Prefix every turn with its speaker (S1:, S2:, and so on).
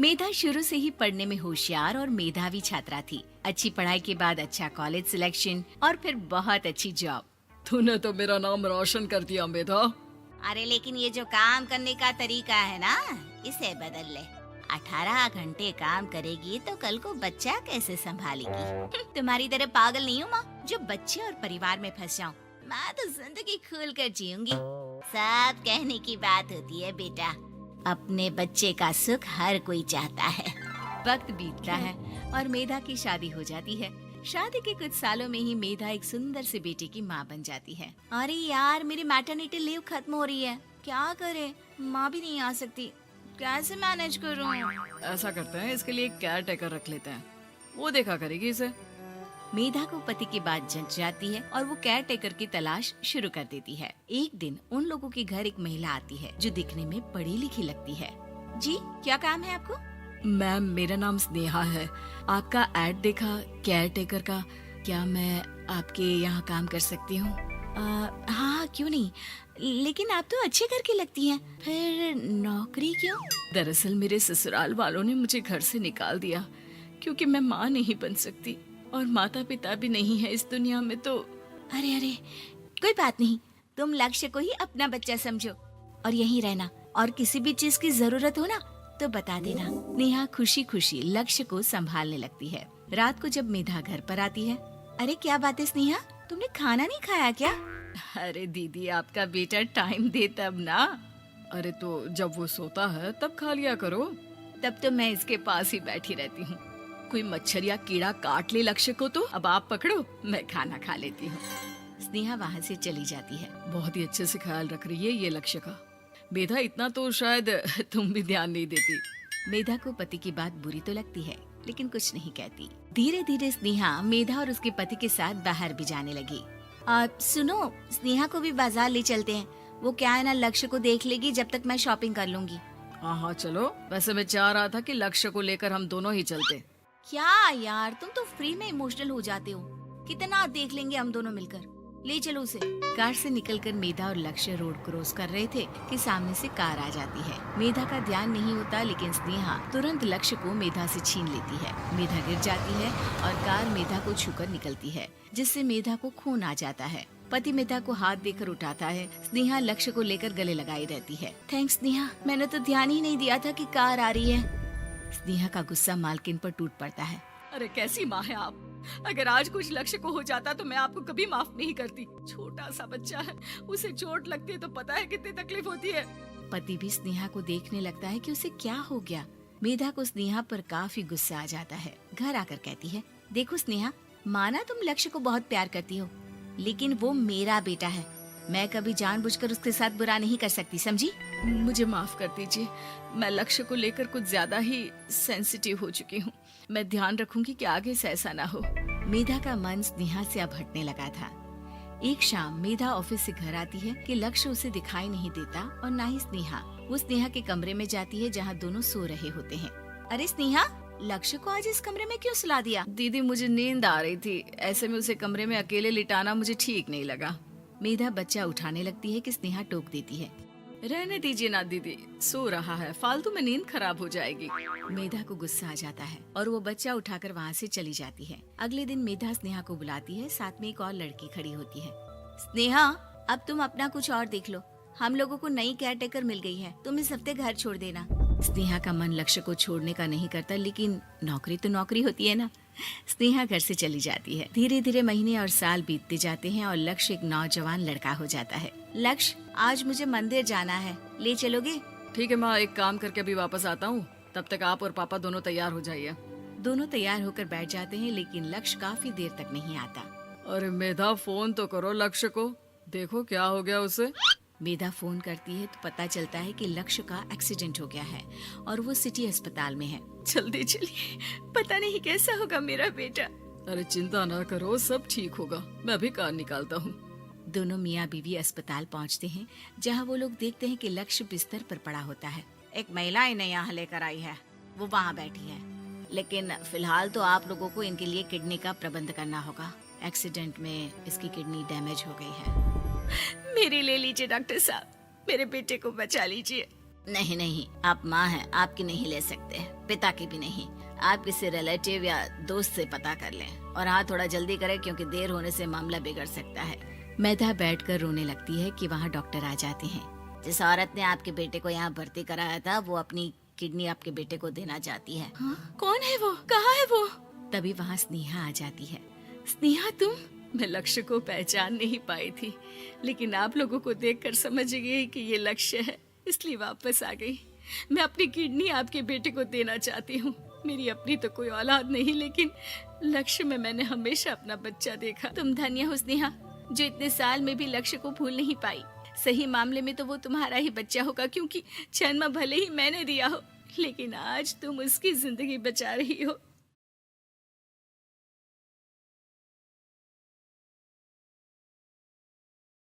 S1: मेधा शुरू से ही पढ़ने में होशियार और मेधावी छात्रा थी। अच्छी पढ़ाई के बाद अच्छा कॉलेज सिलेक्शन और फिर बहुत अच्छी जॉब।
S2: तूने तो मेरा नाम रोशन कर दिया मेधा।
S1: अरे लेकिन ये जो काम करने का तरीका है ना, इसे बदल ले। 18 घंटे काम करेगी तो कल को बच्चा कैसे संभालेगी? तुम्हारी तरह पागल नहीं हूँ माँ, जो बच्चे और परिवार में फंस जाऊँ। मैं तो जिंदगी खुल कर जीऊंगी। सब कहने की बात होती है बेटा, अपने बच्चे का सुख हर कोई चाहता है। वक्त बीतता है और मेधा की शादी हो जाती है। शादी के कुछ सालों में ही मेधा एक सुंदर से बेटे की माँ बन जाती है। अरे यार, मेरी मैटरनिटी लीव खत्म हो रही है, क्या करे? माँ भी नहीं आ सकती, कैसे मैनेज करूँ?
S2: ऐसा करते हैं, इसके लिए एक केयर टेकर रख लेते हैं, वो देखा करेगी इसे।
S1: मेधा को पति की बात जंच जाती है और वो केयर टेकर की तलाश शुरू कर देती है। एक दिन उन लोगों के घर एक महिला आती है जो दिखने में पढ़ी लिखी लगती है। जी, क्या काम है आपको?
S2: मैम, मेरा नाम स्नेहा है। आपका एड देखा केयर टेकर का, क्या मैं आपके यहाँ काम कर सकती हूँ?
S1: हाँ, क्यों नहीं, लेकिन आप तो अच्छे घर की लगती हैं, फिर नौकरी क्यों?
S2: दरअसल मेरे ससुराल वालों ने मुझे घर से निकाल दिया क्योंकि मैं माँ नहीं बन सकती और माता पिता भी नहीं है इस दुनिया में। तो
S1: अरे अरे, कोई बात नहीं, तुम लक्ष्य को ही अपना बच्चा समझो और यहीं रहना, और किसी भी चीज की जरूरत हो ना तो बता देना। नेहा खुशी खुशी लक्ष्य को संभालने लगती है। रात को जब मेधा घर पर आती है, अरे क्या बात है स्नेहा, तुमने खाना नहीं खाया क्या?
S2: अरे दीदी, आपका बेटा टाइम दे तब ना। अरे तो जब वो सोता है तब खा लिया करो।
S1: तब तो मैं इसके पास ही बैठी रहती हूँ।
S2: कोई मच्छर या कीड़ा काट ले लक्ष्य को तो अब आप पकड़ो, मैं खाना खा लेती हूँ।
S1: स्नेहा वहाँ से चली जाती है।
S2: बहुत ही अच्छे से ख्याल रख रही है ये लक्ष्य का। मेधा, इतना तो शायद तुम भी ध्यान नहीं देती।
S1: मेधा को पति की बात बुरी तो लगती है, लेकिन कुछ नहीं कहती। धीरे धीरे स्नेहा मेधा और उसके पति के साथ बाहर भी जाने लगी। सुनो, स्नेहा को भी बाजार ले चलते हैं, वो क्या है ना, लक्ष्य को देख लेगी जब तक मैं शॉपिंग कर लूंगी।
S2: हाँ चलो, वैसे मैं चाह रहा था कि लक्ष्य को लेकर हम दोनों ही चलते।
S1: क्या यार, तुम तो फ्री में इमोशनल हो जाते हो, कितना देख लेंगे हम दोनों मिलकर, ले चलो उसे। कार से निकलकर मेधा और लक्ष्य रोड क्रॉस कर रहे थे कि सामने से कार आ जाती है। मेधा का ध्यान नहीं होता, लेकिन स्नेहा तुरंत लक्ष्य को मेधा से छीन लेती है। मेधा गिर जाती है और कार मेधा को छूकर निकलती है, जिससे मेधा को खून आ जाता है। पति मेधा को हाथ देकर उठाता है। स्नेहा लक्ष्य को लेकर गले लगाई रहती है। थैंक्स स्नेहा, मैंने तो ध्यान ही नहीं दिया था कि कार आ रही है। स्नेहा का गुस्सा मालकिन पर टूट पड़ता है।
S2: अरे कैसी माँ है आप, अगर आज कुछ लक्ष्य को हो जाता तो मैं आपको कभी माफ नहीं करती। छोटा सा बच्चा है, उसे चोट लगती है तो पता है कितनी तकलीफ होती है।
S1: पति भी स्नेहा को देखने लगता है कि उसे क्या हो गया। मेधा को स्नेहा पर काफी गुस्सा आ जाता है। घर आकर कहती है, देखो स्नेहा, माना तुम लक्ष्य को बहुत प्यार करती हो, लेकिन वो मेरा बेटा है, मैं कभी जानबूझकर उसके साथ बुरा नहीं कर सकती, समझी?
S2: मुझे माफ कर दीजिए, मैं लक्ष्य को लेकर कुछ ज्यादा ही सेंसिटिव हो चुकी हूँ। मैं ध्यान रखूंगी कि आगे से ऐसा ना हो।
S1: मेधा का मन स्नेहा से अब हटने लगा था। एक शाम मेधा ऑफिस से घर आती है कि लक्ष्य उसे दिखाई नहीं देता और ना ही स्नेहा। वो स्नेहा के कमरे में जाती है जहाँ दोनों सो रहे होते हैं। अरे स्नेहा, लक्ष्य को आज इस कमरे में क्यों सुला दिया?
S2: दीदी, मुझे नींद आ रही थी, ऐसे में उसे कमरे में अकेले लिटाना मुझे ठीक नहीं लगा।
S1: मेधा बच्चा उठाने लगती है कि स्नेहा टोक देती है।
S2: रहने दीजिए ना दीदी, सो रहा है, फालतू में नींद खराब हो जाएगी।
S1: मेधा को गुस्सा आ जाता है और वो बच्चा उठाकर वहाँ से चली जाती है। अगले दिन मेधा स्नेहा को बुलाती है, साथ में एक और लड़की खड़ी होती है। स्नेहा, अब तुम अपना कुछ और देख लो, हम लोगों को नई केयर टेकर मिल गई है, तुम इस हफ्ते घर छोड़ देना। स्नेहा का मन लक्ष्य को छोड़ने का नहीं करता, लेकिन नौकरी तो नौकरी होती है ना। स्नेहा घर से चली जाती है। धीरे धीरे महीने और साल बीतते जाते हैं और लक्ष्य एक नौजवान लड़का हो जाता है। लक्ष्य, आज मुझे मंदिर जाना है, ले चलोगे?
S2: ठीक है माँ, एक काम करके अभी वापस आता हूँ, तब तक आप और पापा दोनों तैयार हो जाइए।
S1: दोनों तैयार होकर बैठ जाते हैं, लेकिन लक्ष्य काफी देर तक नहीं आता।
S2: अरे मेधा, फोन तो करो लक्ष्य को, देखो क्या हो गया उसे।
S1: मेधा फोन करती है तो पता चलता है कि लक्ष्य का एक्सीडेंट हो गया है और वो सिटी अस्पताल में है।
S2: जल्दी चलिए, पता नहीं कैसा होगा मेरा बेटा। अरे चिंता ना करो, सब ठीक होगा, मैं अभी कार निकालता हूँ।
S1: दोनों मियाँ बीवी अस्पताल पहुँचते हैं, जहाँ वो लोग देखते हैं कि लक्ष्य बिस्तर पर पड़ा होता है। एक महिला इन्हें यहाँ लेकर आई है, वो वहाँ बैठी है, लेकिन फिलहाल तो आप लोगों को इनके लिए किडनी का प्रबंध करना होगा। एक्सीडेंट में इसकी किडनी डैमेज हो गई है।
S2: मेरी ले लीजिए डॉक्टर साहब, मेरे बेटे को बचा लीजिए।
S1: नहीं नहीं, आप माँ हैं, आपकी नहीं ले सकते, पिता की भी नहीं। आप किसी रिलेटिव या दोस्त से पता कर लें और हाँ थोड़ा जल्दी करें क्योंकि देर होने से मामला बिगड़ सकता है। मेधा बैठकर रोने लगती है कि वहाँ डॉक्टर आ जाते हैं। जिस औरत ने आपके बेटे को यहाँ भर्ती कराया था वो अपनी किडनी आपके बेटे को देना चाहती है।
S2: हाँ? कौन है वो? कहाँ है वो?
S1: तभी वहाँ स्नेहा आ जाती है।
S2: स्नेहा तुम? मैं लक्ष्य को पहचान नहीं पाई थी, लेकिन आप लोगों को देखकर समझ गई कि ये लक्ष्य है, इसलिए वापस आ गई। मैं अपनी किडनी आपके बेटे को देना चाहती हूँ। मेरी अपनी तो कोई औलाद नहीं, लेकिन लक्ष्य में मैंने हमेशा अपना बच्चा देखा। तुम धन्य हो स्नेहा, जो इतने साल में भी लक्ष्य को भूल नहीं पाई। सही मामले में तो वो तुम्हारा ही बच्चा होगा, क्योंकि जन्म भले ही मैंने दिया हो, लेकिन आज तुम उसकी जिंदगी बचा रही हो।